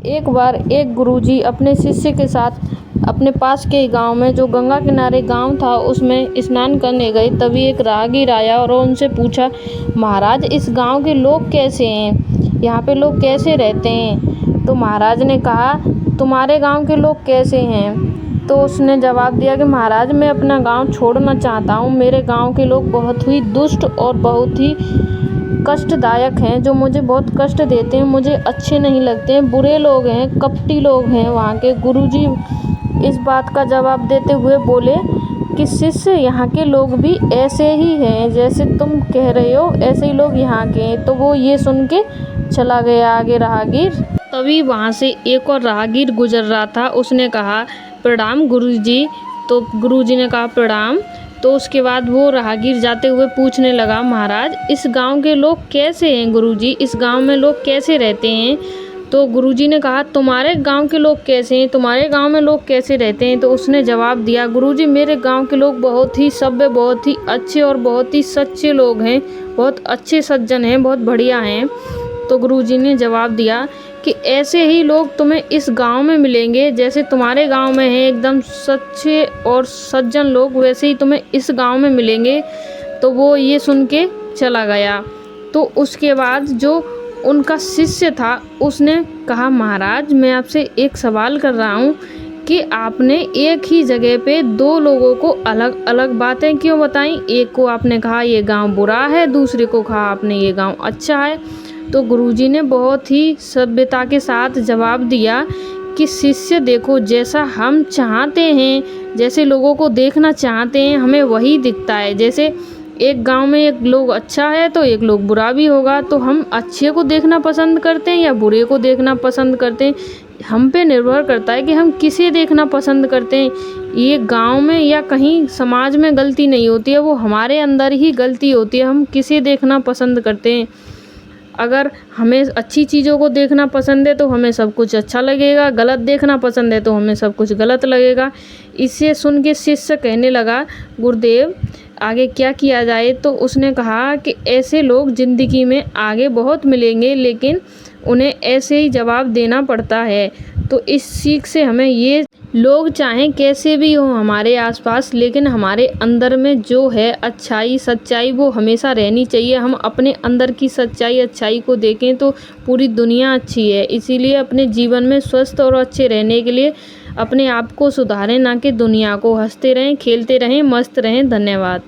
एक बार एक गुरुजी अपने शिष्य के साथ अपने पास के गांव में, जो गंगा किनारे गांव था, उसमें स्नान करने गए। तभी एक राहगीर आया और उनसे पूछा, महाराज इस गांव के लोग कैसे हैं, यहाँ पे लोग कैसे रहते हैं? तो महाराज ने कहा, तुम्हारे गांव के लोग कैसे हैं? तो उसने जवाब दिया कि महाराज मैं अपना गांव छोड़ना चाहता हूँ, मेरे गांव के लोग बहुत ही दुष्ट और बहुत ही कष्टदायक हैं, जो मुझे बहुत कष्ट देते हैं, मुझे अच्छे नहीं लगते हैं, बुरे लोग हैं, कपटी लोग हैं वहाँ के। गुरुजी इस बात का जवाब देते हुए बोले कि शिष्य, यहाँ के लोग भी ऐसे ही हैं, जैसे तुम कह रहे हो ऐसे ही लोग यहाँ के हैं। तो वो ये सुन के चला गया आगे राहगीर। तभी वहाँ से एक और राहगीर गुजर रहा था। उसने कहा, प्रणाम गुरुजी। तो गुरुजी ने कहा, प्रणाम। तो उसके बाद वो राहगीर जाते हुए पूछने लगा, महाराज इस गांव के लोग कैसे हैं गुरुजी, इस गांव में लोग कैसे रहते हैं? तो गुरुजी ने कहा, तुम्हारे गांव के लोग कैसे हैं, तुम्हारे गांव में लोग कैसे रहते हैं? तो उसने जवाब दिया, गुरुजी मेरे गांव के लोग बहुत ही सभ्य, बहुत ही अच्छे और बहुत ही सच्चे लोग हैं, बहुत अच्छे सज्जन हैं, बहुत बढ़िया हैं। तो गुरुजी ने जवाब दिया कि ऐसे ही लोग तुम्हें इस गांव में मिलेंगे, जैसे तुम्हारे गांव में हैं एकदम सच्चे और सज्जन लोग, वैसे ही तुम्हें इस गांव में मिलेंगे। तो वो ये सुन के चला गया। तो उसके बाद जो उनका शिष्य था उसने कहा, महाराज मैं आपसे एक सवाल कर रहा हूँ कि आपने एक ही जगह पे दो लोगों को अलग अलग बातें क्यों बताई? एक को आपने कहा ये गांव बुरा है, दूसरे को कहा आपने ये गांव अच्छा है। तो गुरुजी ने बहुत ही सभ्यता के साथ जवाब दिया कि शिष्य देखो, जैसा हम चाहते हैं, जैसे लोगों को देखना चाहते हैं, हमें वही दिखता है। जैसे एक गांव में एक लोग अच्छा है तो एक लोग बुरा भी होगा, तो हम अच्छे को देखना पसंद करते हैं या बुरे को देखना पसंद करते हैं, हम पे निर्भर करता है कि हम किसे देखना पसंद करते हैं। ये गांव में या कहीं समाज में गलती नहीं होती है, वो हमारे अंदर ही गलती होती है, हम किसे देखना पसंद करते हैं। अगर हमें अच्छी चीज़ों को देखना पसंद है तो हमें सब कुछ अच्छा लगेगा, गलत देखना पसंद है तो हमें सब कुछ गलत लगेगा। इसे सुन के शिष्य कहने लगा, गुरुदेव आगे क्या किया जाए? तो उसने कहा कि ऐसे लोग ज़िंदगी में आगे बहुत मिलेंगे, लेकिन उन्हें ऐसे ही जवाब देना पड़ता है। तो इस सीख से हमें ये, लोग चाहें कैसे भी हों हमारे आसपास, लेकिन हमारे अंदर में जो है अच्छाई सच्चाई वो हमेशा रहनी चाहिए। हम अपने अंदर की सच्चाई अच्छाई को देखें तो पूरी दुनिया अच्छी है। इसीलिए अपने जीवन में स्वस्थ और अच्छे रहने के लिए अपने आप को सुधारें, ना कि दुनिया को। हंसते रहें, खेलते रहें, मस्त रहें। धन्यवाद।